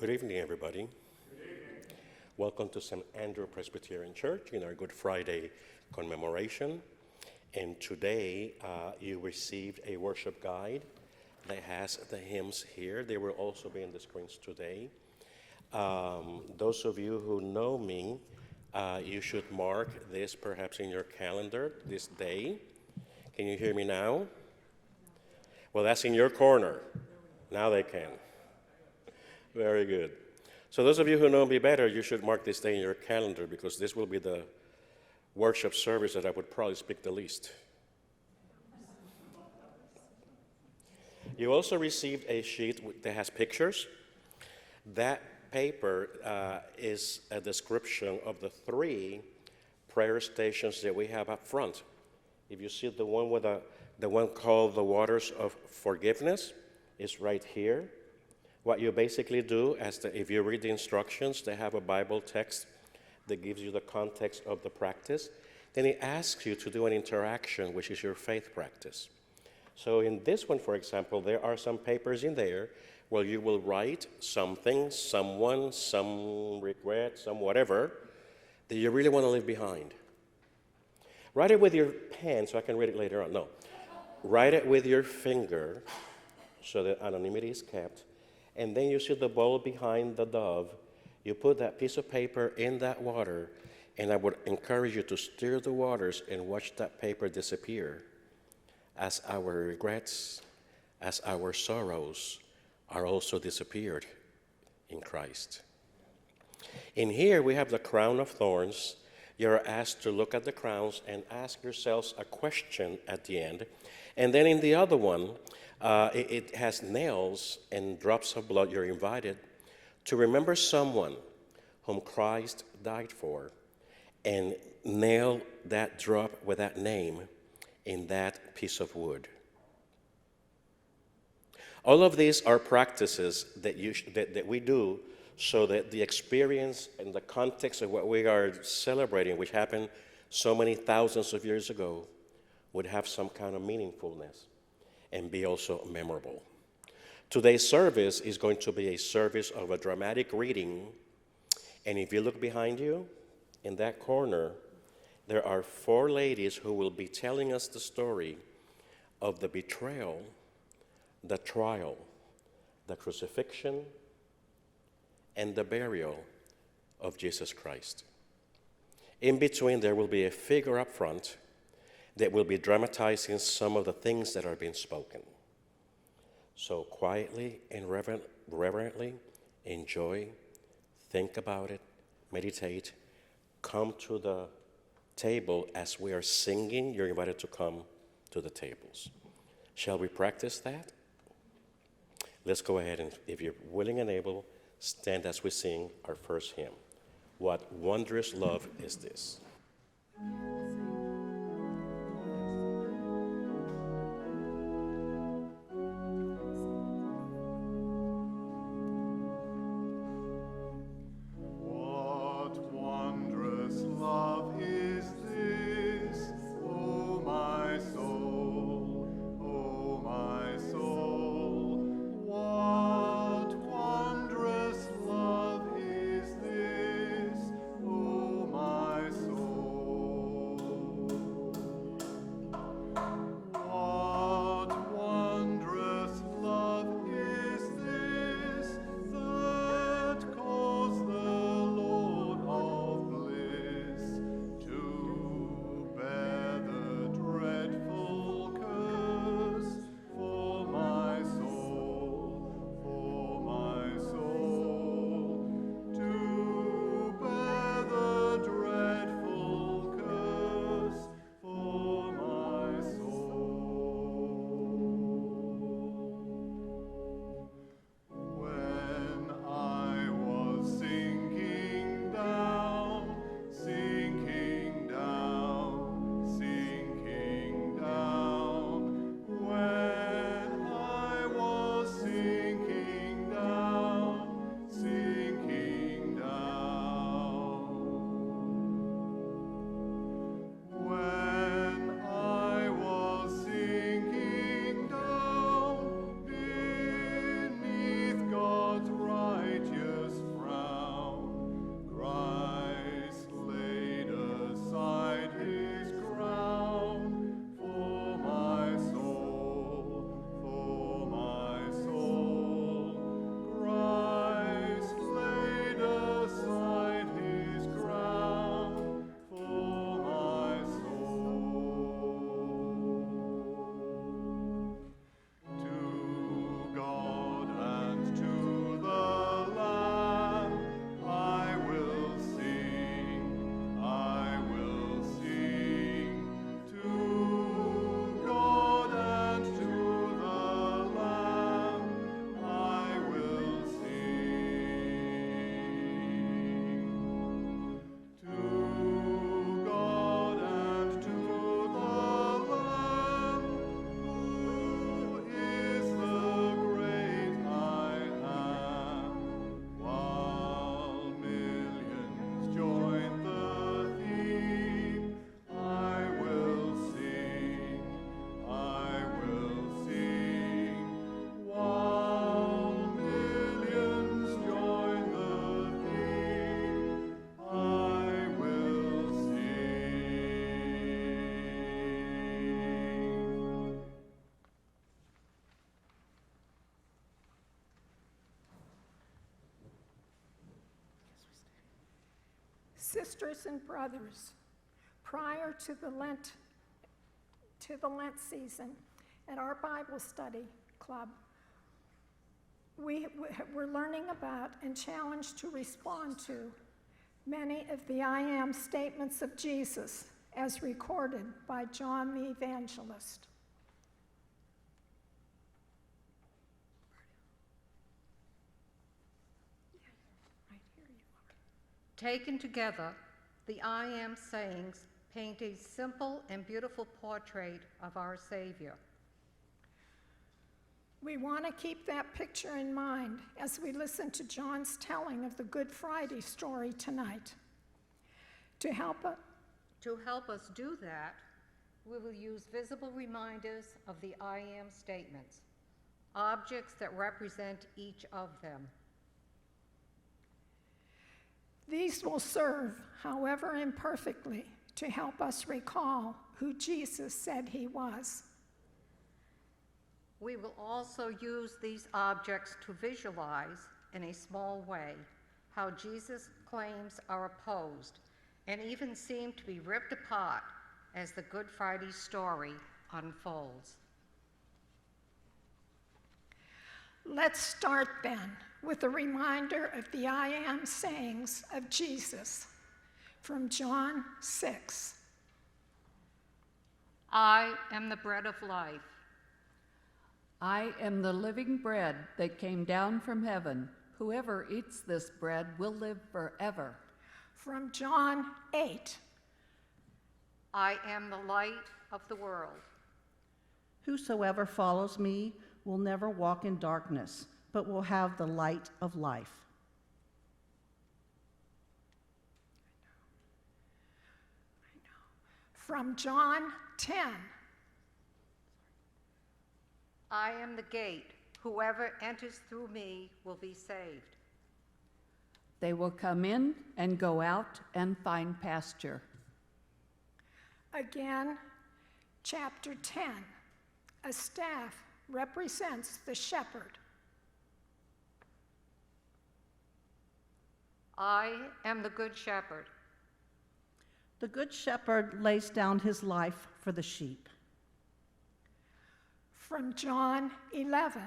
Good evening, everybody. Welcome to St. Andrew Presbyterian Church in our Good Friday commemoration. And today you received a worship guide that has the hymns here. They will also be on the screens today. Those of you who know me, you should mark this perhaps in your calendar this day. Can you hear me now? Well, that's in your corner. Now they can. Very good. So those of you who know me better, you should mark this day in your calendar because this will be the worship service that I would probably speak the least. You also received a sheet that has pictures. That paper is a description of the 3 prayer stations that we have up front. If you see the one with the one called the Waters of Forgiveness, is right here. What you basically do, if you read the instructions, they have a Bible text that gives you the context of the practice. Then it asks you to do an interaction, which is your faith practice. So in this one, for example, there are some papers in there where you will write something, someone, some regret, some whatever, that you really want to leave behind. Write it with your pen so I can read it later on. No. Write it with your finger so that anonymity is kept. And then you see the bowl behind the dove. You put that piece of paper in that water, and I would encourage you to stir the waters and watch that paper disappear as our regrets, as our sorrows are also disappeared in Christ. In here, we have the crown of thorns. You're asked to look at the crowns and ask yourselves a question at the end. And then in the other one, it has nails and drops of blood. You're invited to remember someone whom Christ died for and nail that drop with that name in that piece of wood. All of these are practices that we do so that the experience and the context of what we are celebrating, which happened so many thousands of years ago, would have some kind of meaningfulness and be also memorable. Today's service is going to be a service of a dramatic reading. And if you look behind you, in that corner, there are 4 ladies who will be telling us the story of the betrayal, the trial, the crucifixion, and the burial of Jesus Christ. In between, there will be a figure up front that will be dramatizing some of the things that are being spoken. So quietly and reverently enjoy, think about it, meditate, come to the table as we are singing. You're invited to come to the tables. Shall we practice that? Let's go ahead and, if you're willing and able, stand as we sing our first hymn. What wondrous love is this? Sisters and brothers, prior to the Lent season at our Bible study club, we're learning about and challenged to respond to many of the I am statements of Jesus as recorded by John the Evangelist. Right here you are. Taken together, the I am sayings paint a simple and beautiful portrait of our Savior. We want to keep that picture in mind as we listen to John's telling of the Good Friday story tonight. To help us do that, we will use visible reminders of the I am statements, objects that represent each of them. These will serve, however imperfectly, to help us recall who Jesus said he was. We will also use these objects to visualize, in a small way, how Jesus' claims are opposed and even seem to be ripped apart as the Good Friday story unfolds. Let's start then with a reminder of the I am sayings of Jesus from John 6. I am the bread of life. I am the living bread that came down from heaven. Whoever eats this bread will live forever. From John 8. I am the light of the world. Whosoever follows me will never walk in darkness, but will have the light of life. I know. From John 10. I am the gate. Whoever enters through me will be saved. They will come in and go out and find pasture. Again, chapter 10. A staff represents the shepherd. I am the good shepherd. The good shepherd lays down his life for the sheep. From John 11.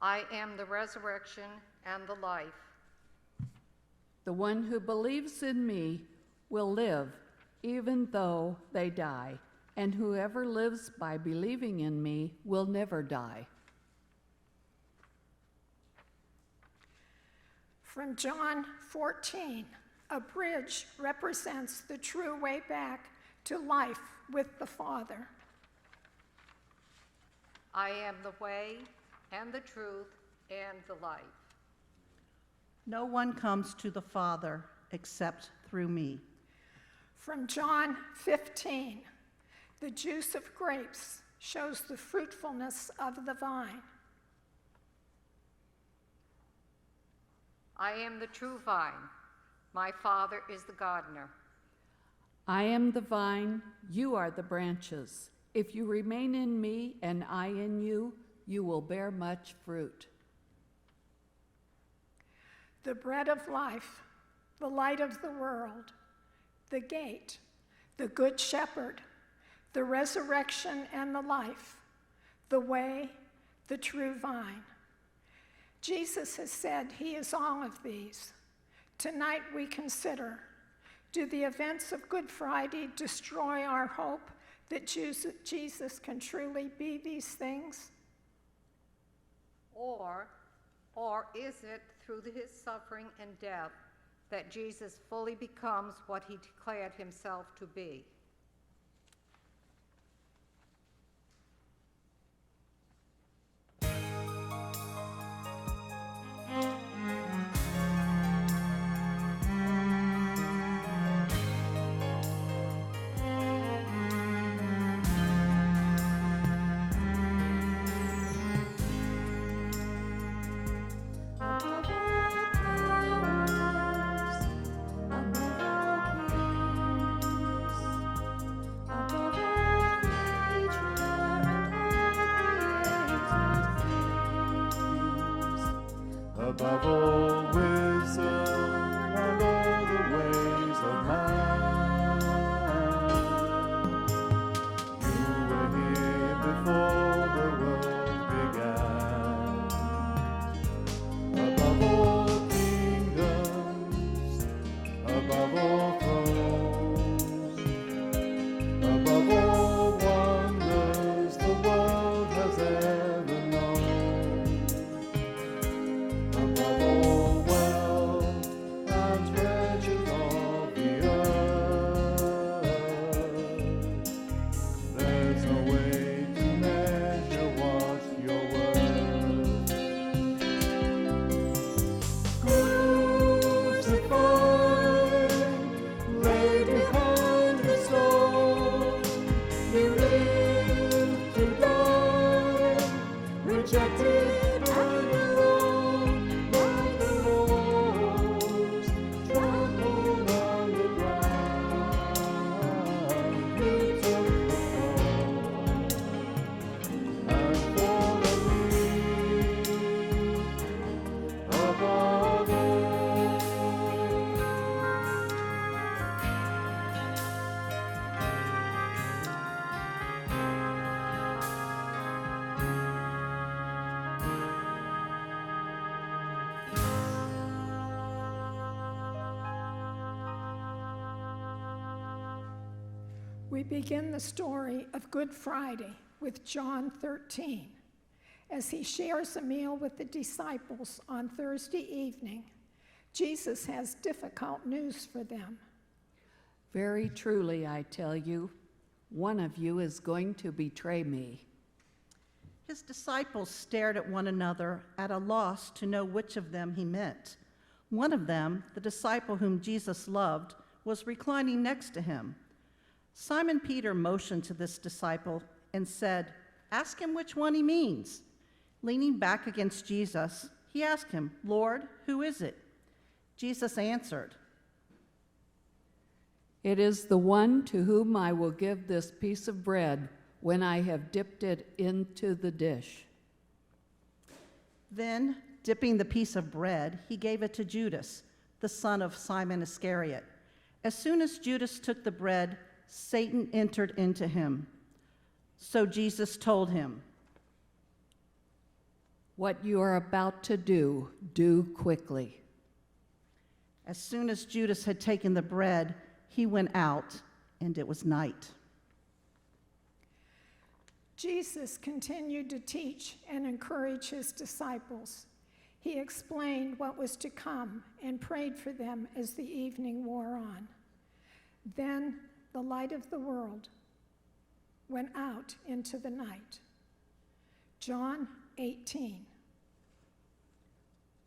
I am the resurrection and the life. The one who believes in me will live even though they die, and whoever lives by believing in me will never die. From John 14. A bridge represents the true way back to life with the Father. I am the way and the truth and the life. No one comes to the Father except through me. From John 15, the juice of grapes shows the fruitfulness of the vine. I am the true vine. My Father is the gardener. I am the vine, you are the branches. If you remain in me and I in you, you will bear much fruit. The bread of life, the light of the world, the gate, the good shepherd, the resurrection and the life, the way, the true vine. Jesus has said he is all of these. Tonight we consider, do the events of Good Friday destroy our hope that Jesus can truly be these things? Or is it through his suffering and death that Jesus fully becomes what he declared himself to be? above all wisdom and all the ways of man. You were here before the world began. Above all kingdoms, above all thrones, above all wonders the world has ever known, above all wealth and treasures of the earth, there's no way to measure what you're worth. Crucified, laid behind the stone, you lived to die, rejected and alone by the rose, trampled on the ground. You took the fall, and for the least above all. We begin the story of Good Friday with John 13. As he shares a meal with the disciples on Thursday evening, Jesus has difficult news for them. Very truly, I tell you, one of you is going to betray me. His disciples stared at one another at a loss to know which of them he meant. One of them, the disciple whom Jesus loved, was reclining next to him. Simon Peter motioned to this disciple and said, "Ask him which one he means." Leaning back against Jesus, he asked him, "Lord, who is it?" Jesus answered, It is the one to whom I will give this piece of bread when I have dipped it into the dish. Then, dipping the piece of bread, he gave it to Judas, the son of Simon Iscariot. As soon as Judas took the bread, Satan entered into him. So Jesus told him, What you are about to do, do quickly. As soon as Judas had taken the bread, he went out, and it was night. Jesus continued to teach and encourage his disciples. He explained what was to come and prayed for them as the evening wore on. Then the light of the world went out into the night. John 18.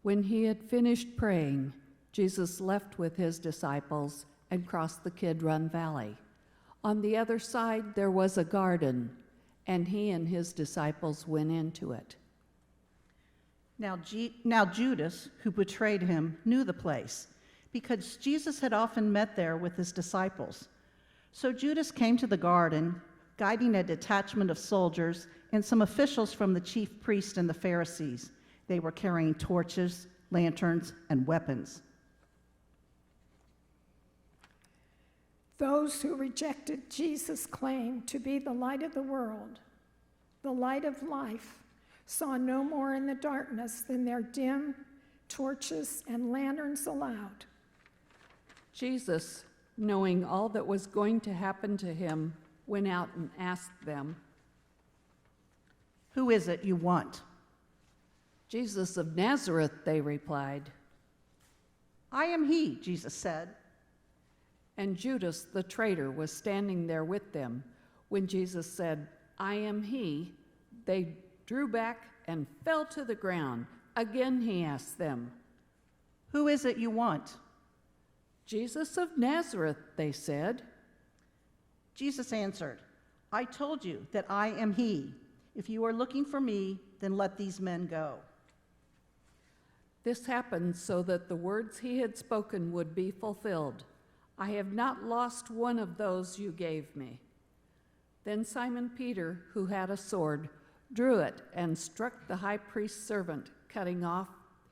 When he had finished praying, Jesus left with his disciples and crossed the Kidron Valley. On the other side there was a garden, and he and his disciples went into it. Now Judas, who betrayed him, knew the place, because Jesus had often met there with his disciples. So Judas came to the garden, guiding a detachment of soldiers and some officials from the chief priests and the Pharisees. They were carrying torches, lanterns, and weapons. Those who rejected Jesus' claim to be the light of the world, the light of life, saw no more in the darkness than their dim torches and lanterns allowed. Jesus, knowing all that was going to happen to him, went out and asked them, "Who is it you want?" Jesus of Nazareth, they replied. "I am he," Jesus said. And Judas, the traitor, was standing there with them. When Jesus said, "I am he," they drew back and fell to the ground. Again he asked them, "Who is it you want?" Jesus of Nazareth, they said. Jesus answered, "I told you that I am he. If you are looking for me, then let these men go." This happened so that the words he had spoken would be fulfilled. I have not lost one of those you gave me. Then Simon Peter, who had a sword, drew it and struck the high priest's servant, cutting off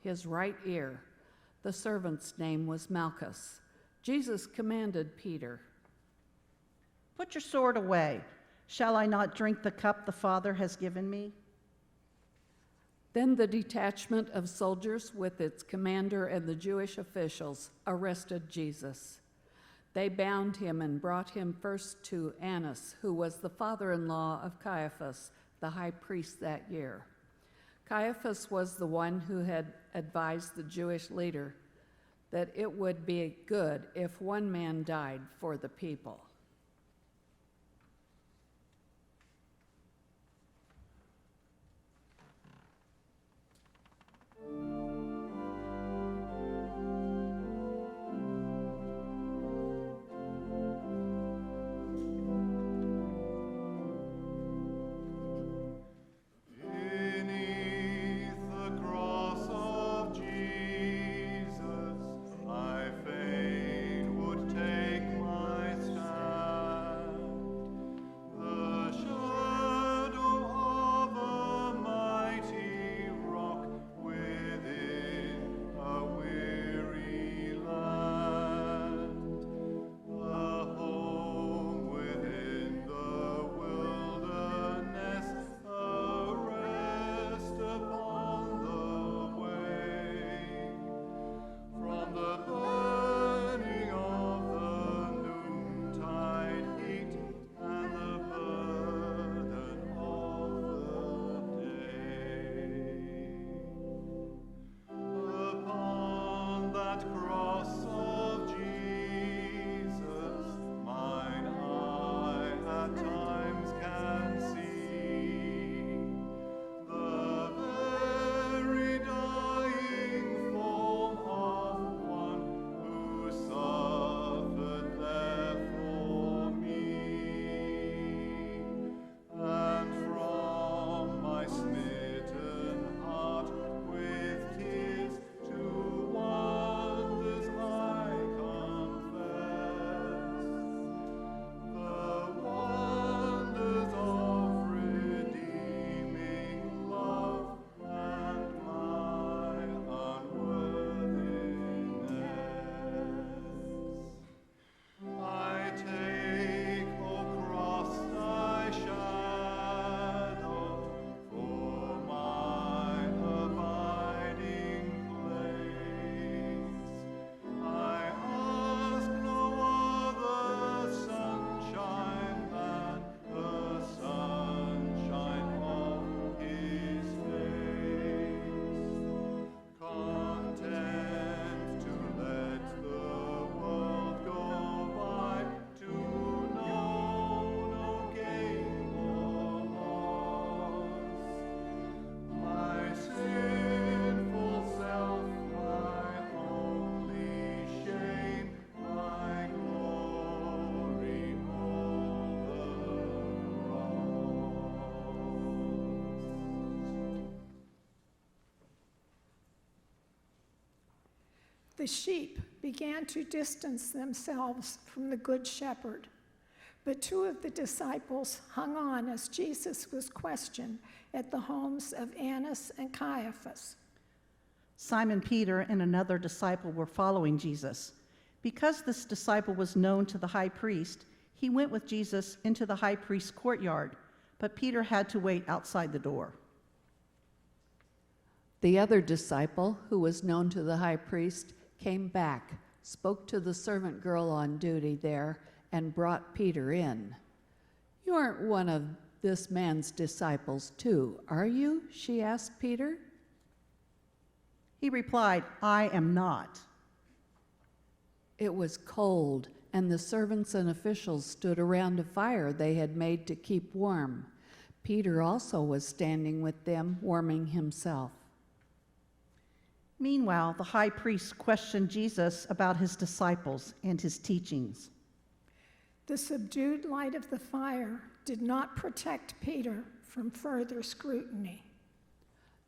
his right ear. The servant's name was Malchus. Jesus commanded Peter, "Put your sword away. Shall I not drink the cup the Father has given me?" Then the detachment of soldiers with its commander and the Jewish officials arrested Jesus. They bound him and brought him first to Annas, who was the father-in-law of Caiaphas, the high priest that year. Caiaphas was the one who had advised the Jewish leader that it would be good if one man died for the people. Beneath the cross of Jesus, I fain would take my stand. The shadow of a mighty rock within a weary land. The home within the wilderness, a rest upon the way. From the burning of the noontide heat and the burden of the day. Upon that cross of Jesus, mine eye at times can see the very dying form of one who suffered there for me. And from my smitten heart with tears to wonders I confess, the wonders of redeeming love and my unworthiness. I take, O cross, thy shadow for my abiding place. I ask no other sunshine than the sunshine of his face. Content to let the world go by, to know no gain or loss. My sinful self, my only shame, my glory o'er the The sheep began to distance themselves from the Good Shepherd, but two of the disciples hung on as Jesus was questioned at the homes of Annas and Caiaphas. Simon Peter and another disciple were following Jesus. Because this disciple was known to the high priest, he went with Jesus into the high priest's courtyard, but Peter had to wait outside the door. The other disciple, who was known to the high priest, came back, spoke to the servant girl on duty there, and brought Peter in. "You aren't one of this man's disciples, too, are you?" she asked Peter. He replied, "I am not." It was cold, and the servants and officials stood around a fire they had made to keep warm. Peter also was standing with them, warming himself. Meanwhile, the high priest questioned Jesus about his disciples and his teachings. The subdued light of the fire did not protect Peter from further scrutiny.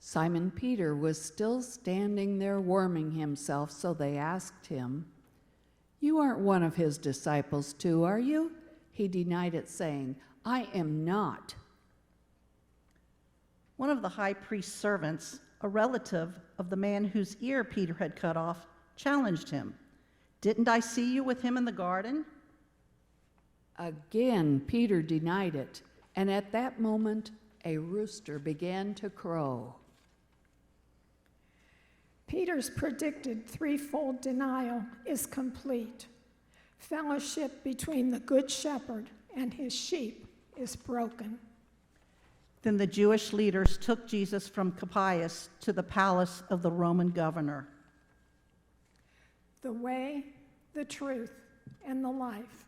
Simon Peter was still standing there warming himself, so they asked him, "You aren't one of his disciples too, are you?" He denied it, saying, "I am not." One of the high priest's servants, a relative of the man whose ear Peter had cut off, challenged him. "Didn't I see you with him in the garden?" Again, Peter denied it, and at that moment, a rooster began to crow. Peter's predicted threefold denial is complete. Fellowship between the Good Shepherd and his sheep is broken. Then the Jewish leaders took Jesus from Caiaphas to the palace of the Roman governor. The way, the truth, and the life.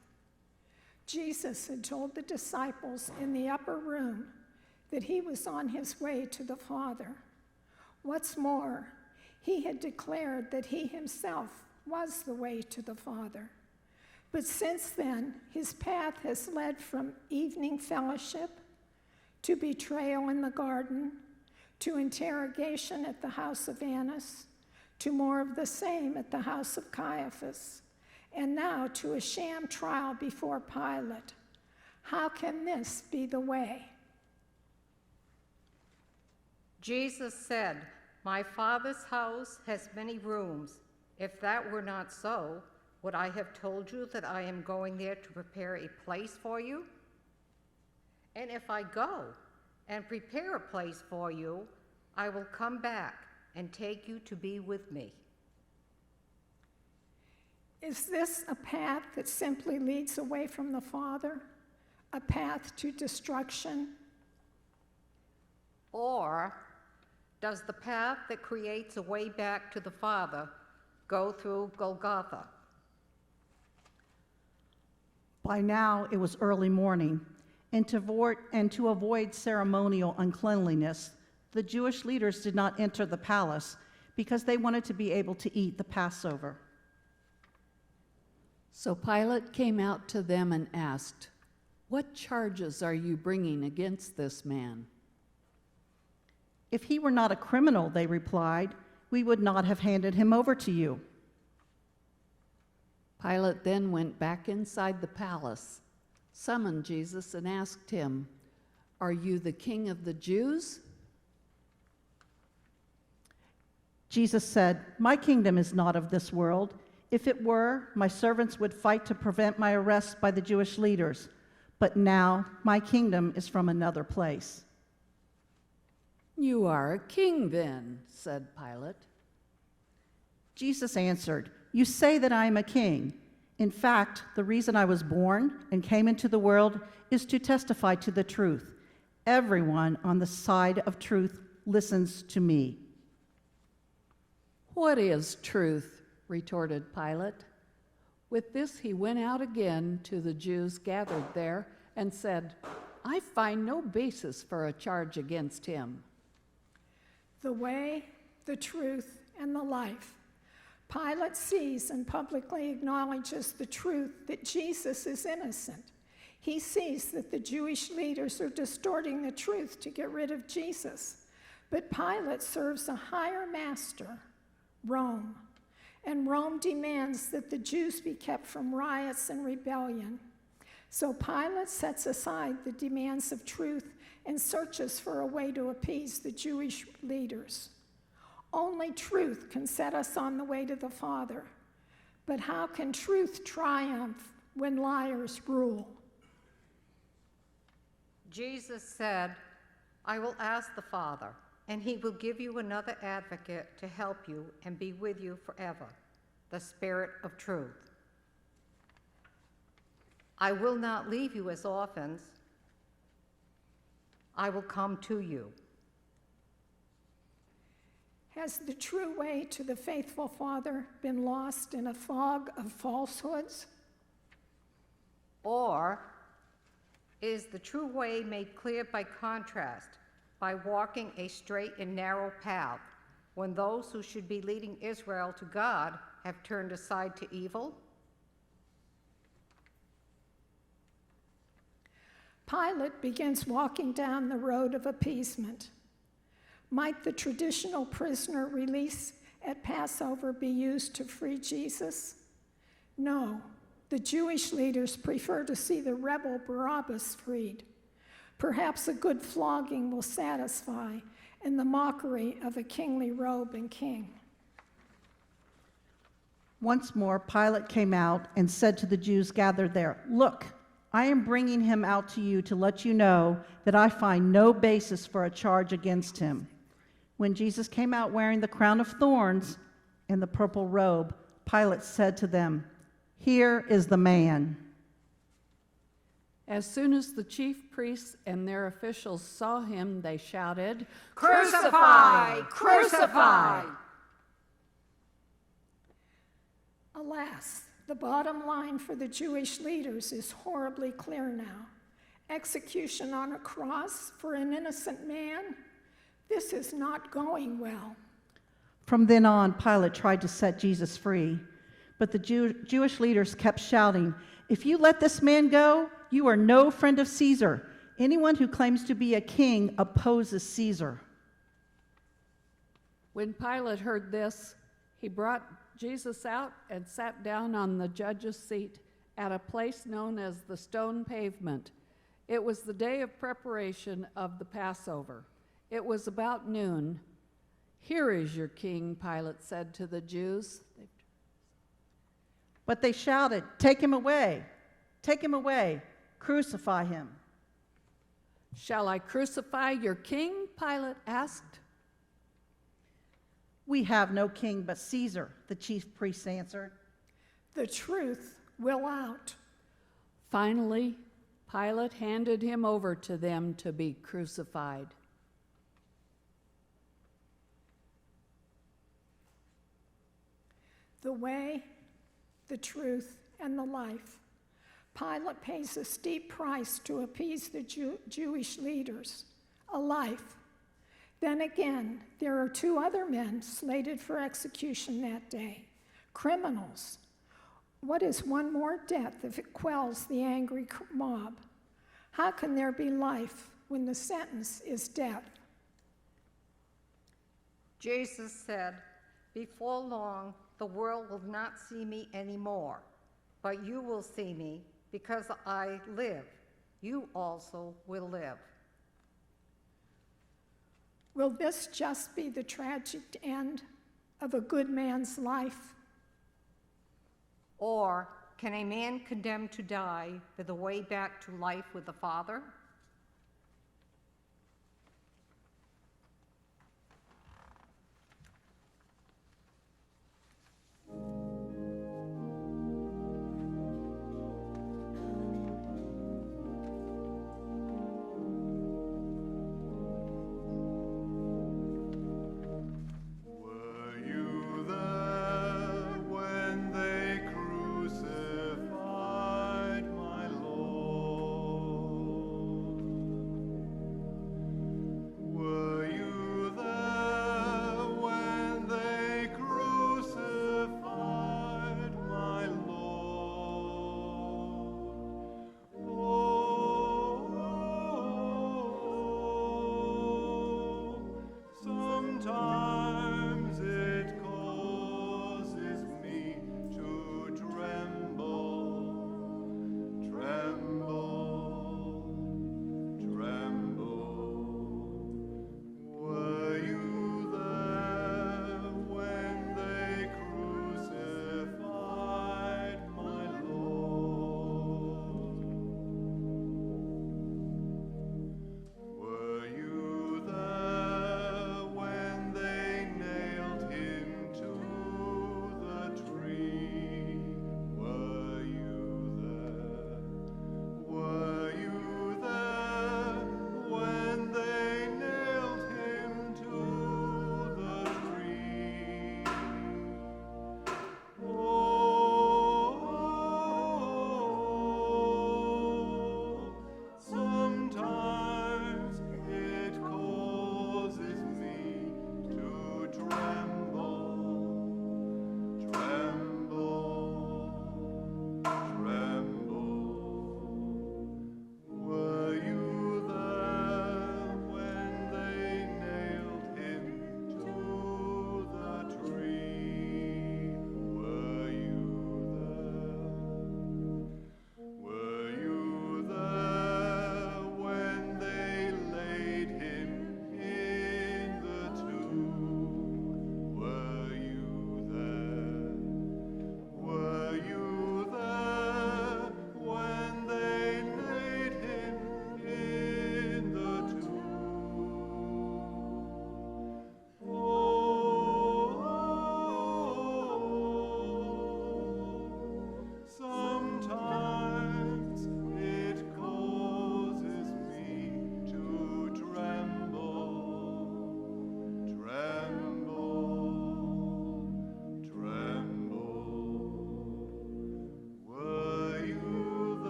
Jesus had told the disciples in the upper room that he was on his way to the Father. What's more, he had declared that he himself was the way to the Father. But since then, his path has led from evening fellowship to betrayal in the garden, to interrogation at the house of Annas, to more of the same at the house of Caiaphas, and now to a sham trial before Pilate. How can this be the way? Jesus said, "My Father's house has many rooms. If that were not so, would I have told you that I am going there to prepare a place for you? And if I go and prepare a place for you, I will come back and take you to be with me." Is this a path that simply leads away from the Father? A path to destruction? Or does the path that creates a way back to the Father go through Golgotha? By now it was early morning, and to avoid ceremonial uncleanliness, the Jewish leaders did not enter the palace because they wanted to be able to eat the Passover. So Pilate came out to them and asked, "What charges are you bringing against this man?" "If he were not a criminal," they replied, "we would not have handed him over to you." Pilate then went back inside the palace, summoned Jesus, and asked him, "Are you the king of the Jews?" Jesus said, "My kingdom is not of this world. If it were, my servants would fight to prevent my arrest by the Jewish leaders. But now my kingdom is from another place." "You are a king then," said Pilate. Jesus answered, "You say that I am a king. In fact, the reason I was born and came into the world is to testify to the truth. Everyone on the side of truth listens to me." "What is truth?" retorted Pilate. With this he went out again to the Jews gathered there and said, "I find no basis for a charge against him." The way, the truth, and the life. Pilate sees and publicly acknowledges the truth that Jesus is innocent. He sees that the Jewish leaders are distorting the truth to get rid of Jesus. But Pilate serves a higher master, Rome, and Rome demands that the Jews be kept from riots and rebellion. So Pilate sets aside the demands of truth and searches for a way to appease the Jewish leaders. Only truth can set us on the way to the Father. But how can truth triumph when liars rule? Jesus said, "I will ask the Father, and he will give you another advocate to help you and be with you forever, the Spirit of truth. I will not leave you as orphans. I will come to you." Has the true way to the faithful Father been lost in a fog of falsehoods? Or is the true way made clear by contrast, by walking a straight and narrow path, when those who should be leading Israel to God have turned aside to evil? Pilate begins walking down the road of appeasement. Might the traditional prisoner release at Passover be used to free Jesus? No, the Jewish leaders prefer to see the rebel Barabbas freed. Perhaps a good flogging will satisfy, and the mockery of a kingly robe and king. Once more, Pilate came out and said to the Jews gathered there, "Look, I am bringing him out to you to let you know that I find no basis for a charge against him." When Jesus came out wearing the crown of thorns and the purple robe, Pilate said to them, "Here is the man." As soon as the chief priests and their officials saw him, they shouted, Crucify! Crucify! Alas, the bottom line for the Jewish leaders is horribly clear now. Execution on a cross for an innocent man? This is not going well. From then on, Pilate tried to set Jesus free, but the Jewish leaders kept shouting, "If you let this man go, you are no friend of Caesar. Anyone who claims to be a king opposes Caesar." When Pilate heard this, he brought Jesus out and sat down on the judge's seat at a place known as the Stone Pavement. It was the day of preparation of the Passover. It was about noon. "Here is your king," Pilate said to the Jews. But they shouted, "Take him away! Take him away! Crucify him!" "Shall I crucify your king?" Pilate asked. "We have no king but Caesar," the chief priests answered. The truth will out. Finally, Pilate handed him over to them to be crucified. The way, the truth, and the life. Pilate pays a steep price to appease the Jewish leaders, a life. Then again, there are two other men slated for execution that day, criminals. What is one more death if it quells the angry mob? How can there be life when the sentence is death? Jesus said, "Before long, the world will not see me anymore, but you will see me because I live. You also will live." Will this just be the tragic end of a good man's life? Or can a man condemned to die be the way back to life with the Father? Were you there when they crucified my Lord?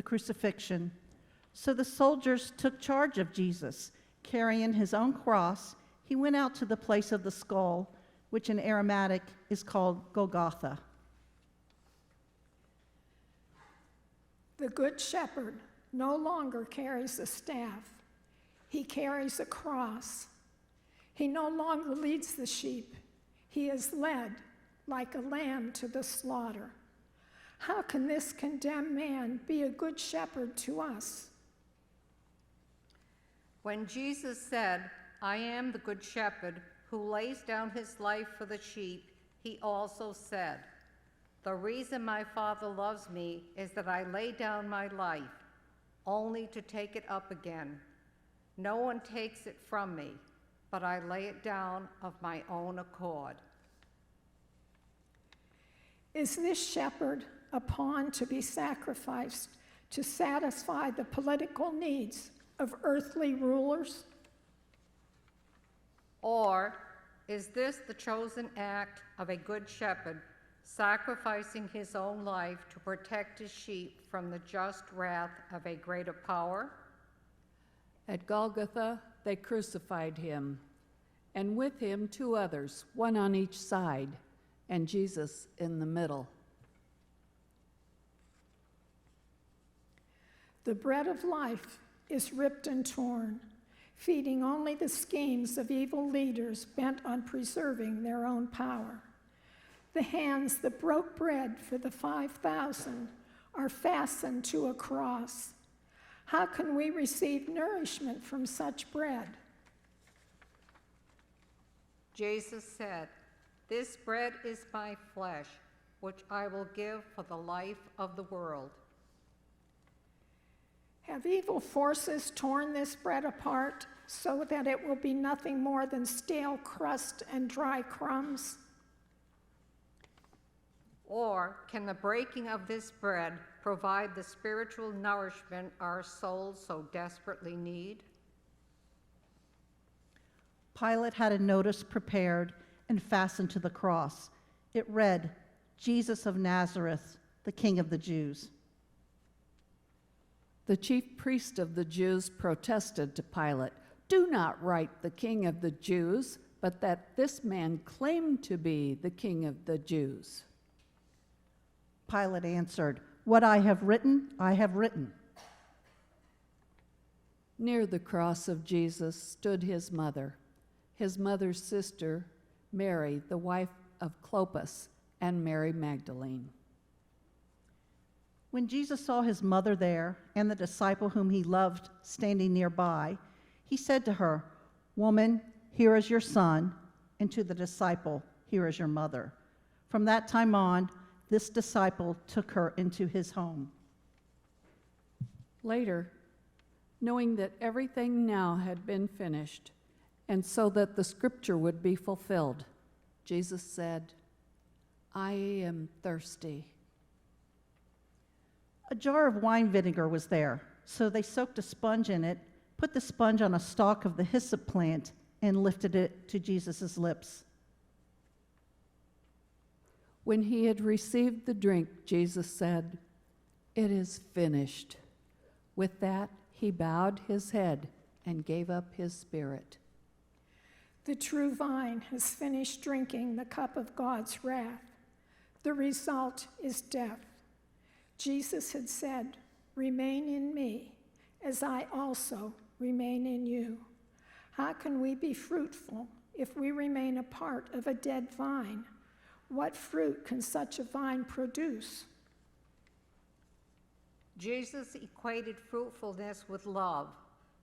the crucifixion. So the soldiers took charge of Jesus. Carrying his own cross, he went out to the place of the skull, which in Aramaic is called Golgotha. The Good Shepherd no longer carries a staff. He carries a cross. He no longer leads the sheep. He is led like a lamb to the slaughter. How can this condemned man be a good shepherd to us? When Jesus said, "I am the good shepherd who lays down his life for the sheep," he also said, "The reason my Father loves me is that I lay down my life, only to take it up again. No one takes it from me, but I lay it down of my own accord." Is this shepherd a pawn to be sacrificed to satisfy the political needs of earthly rulers? Or is this the chosen act of a good shepherd, sacrificing his own life to protect his sheep from the just wrath of a greater power? At Golgotha, they crucified him, and with him 2 others, one on each side, and Jesus in the middle. The bread of life is ripped and torn, feeding only the schemes of evil leaders bent on preserving their own power. The hands that broke bread for the 5,000 are fastened to a cross. How can we receive nourishment from such bread? Jesus said, "This bread is my flesh, which I will give for the life of the world." Have evil forces torn this bread apart so that it will be nothing more than stale crust and dry crumbs? Or can the breaking of this bread provide the spiritual nourishment our souls so desperately need? Pilate had a notice prepared and fastened to the cross. It read, "Jesus of Nazareth, the King of the Jews." The chief priest of the Jews protested to Pilate, "Do not write the King of the Jews, but that this man claimed to be the King of the Jews." Pilate answered, "What I have written, I have written." Near the cross of Jesus stood his mother's sister, Mary, the wife of Clopas, and Mary Magdalene. When Jesus saw his mother there and the disciple whom he loved standing nearby, he said to her, "Woman, here is your son," and to the disciple, "Here is your mother." From that time on, this disciple took her into his home. Later, knowing that everything now had been finished, and so that the scripture would be fulfilled, Jesus said, "I am thirsty." A jar of wine vinegar was there, so they soaked a sponge in it, put the sponge on a stalk of the hyssop plant, and lifted it to Jesus' lips. When he had received the drink, Jesus said, "It is finished." With that, he bowed his head and gave up his spirit. The true vine has finished drinking the cup of God's wrath. The result is death. Jesus had said, "Remain in me, as I also remain in you." How can we be fruitful if we remain a part of a dead vine? What fruit can such a vine produce? Jesus equated fruitfulness with love,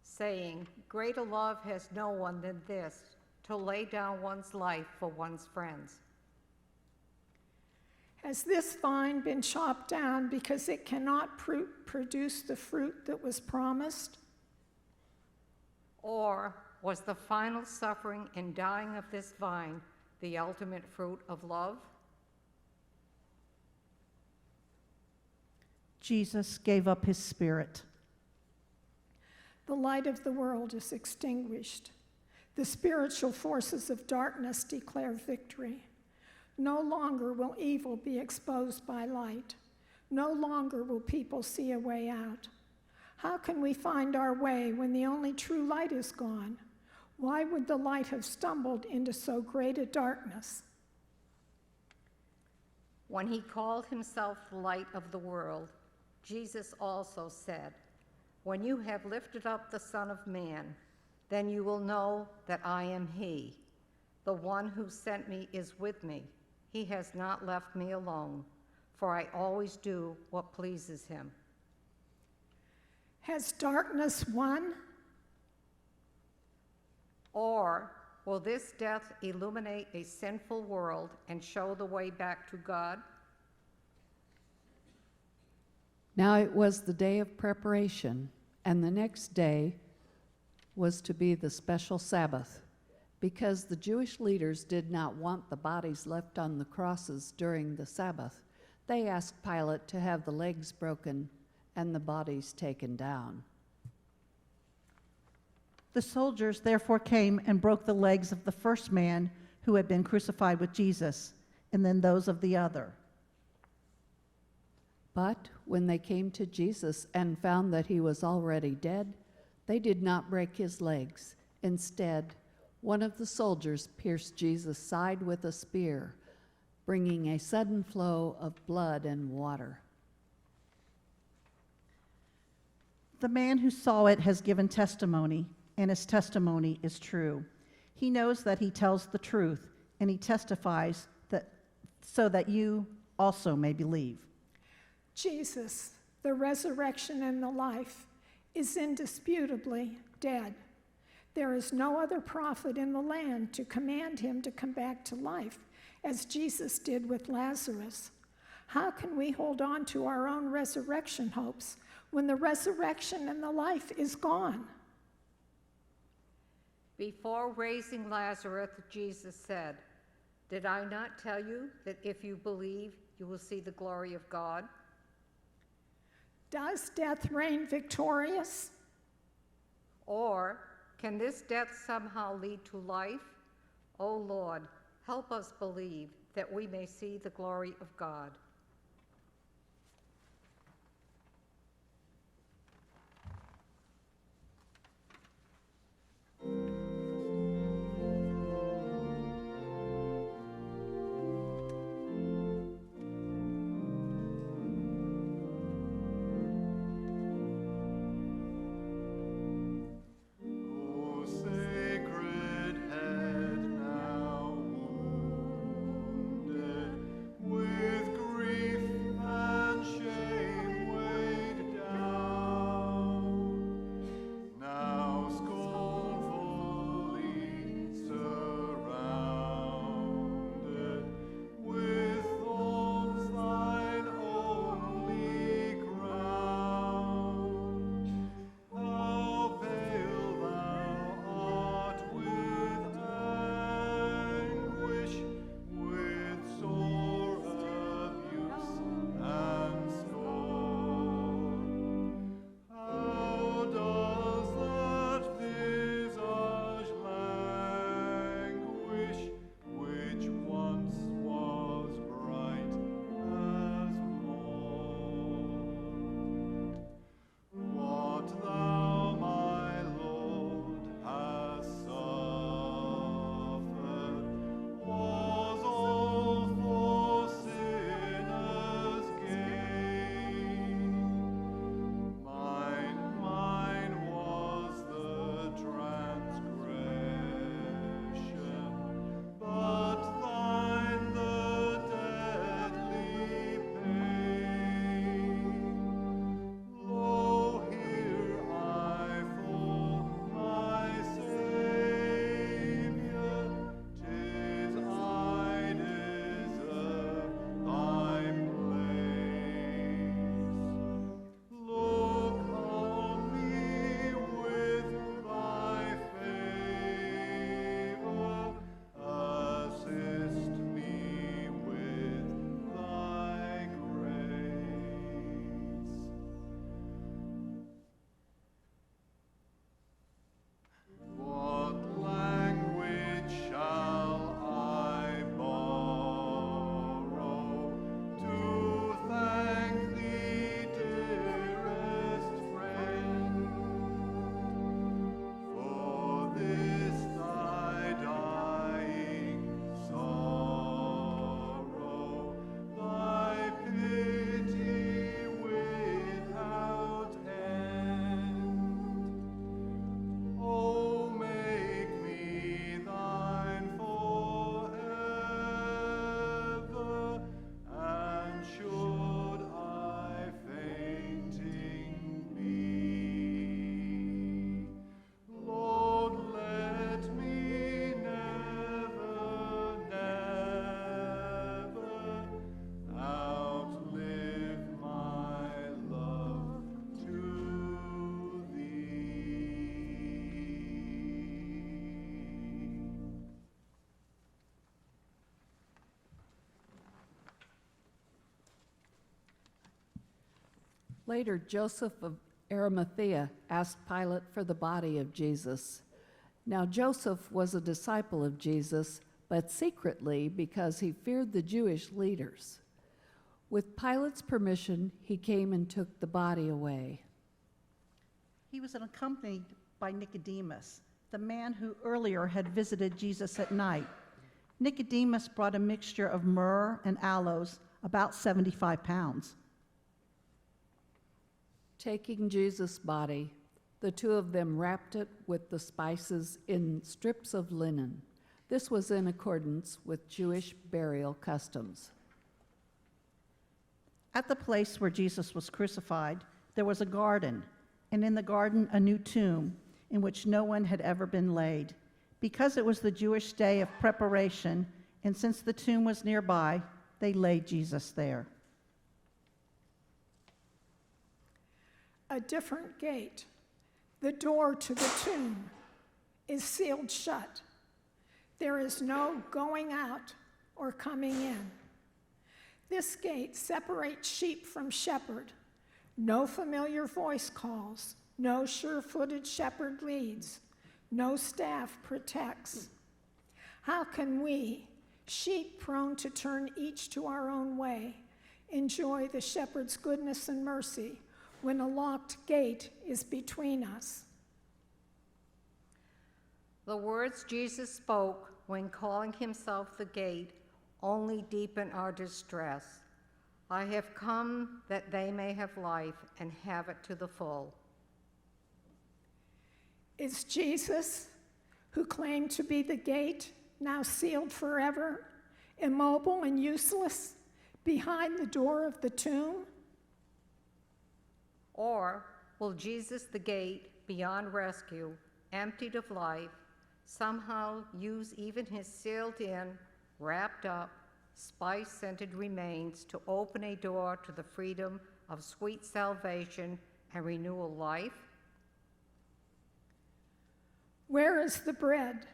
saying, "Greater love has no one than this, to lay down one's life for one's friends." Has this vine been chopped down because it cannot produce the fruit that was promised? Or was the final suffering and dying of this vine the ultimate fruit of love? Jesus gave up his spirit. The light of the world is extinguished. The spiritual forces of darkness declare victory. No longer will evil be exposed by light, No longer will people see a way out. How can we find our way when the only true light is gone? Why would the light have stumbled into so great a darkness? When he called himself the light of the world, Jesus also said, "When you have lifted up the Son of Man, then you will know that I am he. The one who sent me is with me. He has not left me alone, for I always do what pleases him." Has darkness won? Or will this death illuminate a sinful world and show the way back to God? Now it was the day of preparation, and the next day was to be the special Sabbath. Because the Jewish leaders did not want the bodies left on the crosses during the Sabbath, they asked Pilate to have the legs broken and the bodies taken down. The soldiers therefore came and broke the legs of the first man who had been crucified with Jesus, and then those of the other. But when they came to Jesus and found that he was already dead, they did not break his legs. Instead, one of the soldiers pierced Jesus' side with a spear, bringing a sudden flow of blood and water. The man who saw it has given testimony, and his testimony is true. He knows that he tells the truth, and he testifies that so that you also may believe. Jesus, the resurrection and the life, is indisputably dead. There is no other prophet in the land to command him to come back to life, as Jesus did with Lazarus. How can we hold on to our own resurrection hopes when the resurrection and the life is gone? Before raising Lazarus, Jesus said, "Did I not tell you that if you believe, you will see the glory of God?" Does death reign victorious? Or can this death somehow lead to life? O Lord, help us believe that we may see the glory of God. O sacred head now wounded with grief. Later, Joseph of Arimathea asked Pilate for the body of Jesus. Now, Joseph was a disciple of Jesus, but secretly because he feared the Jewish leaders. With Pilate's permission, he came and took the body away. He was accompanied by Nicodemus, the man who earlier had visited Jesus at night. Nicodemus brought a mixture of myrrh and aloes, about 75 pounds. Taking Jesus' body, the two of them wrapped it with the spices in strips of linen. This was in accordance with Jewish burial customs. At the place where Jesus was crucified, there was a garden, and in the garden a new tomb in which no one had ever been laid. Because it was the Jewish day of preparation, and since the tomb was nearby, they laid Jesus there. A different gate, the door to the tomb, is sealed shut. There is no going out or coming in. This gate separates sheep from shepherd. No familiar voice calls, no sure-footed shepherd leads, no staff protects. How can we, sheep prone to turn each to our own way, enjoy the shepherd's goodness and mercy when a locked gate is between us? The words Jesus spoke when calling himself the gate only deepen our distress. I have come that they may have life and have it to the full. Is Jesus, who claimed to be the gate, now sealed forever, immobile and useless, behind the door of the tomb? Or will Jesus, the gate beyond rescue, emptied of life, somehow use even his sealed-in, wrapped up, spice-scented remains to open a door to the freedom of sweet salvation and renewal life? Where is the bread,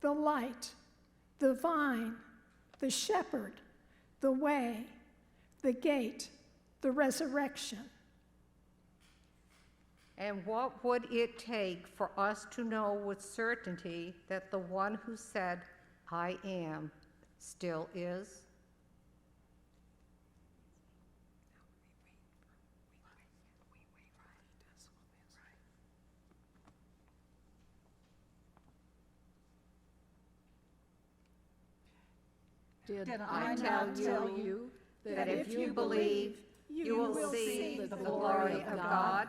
the light, the vine, the shepherd, the way, the gate, the resurrection? And what would it take for us to know with certainty that the one who said, "I am," still is? Did I I not tell tell you That if you believe, you will see the glory of God?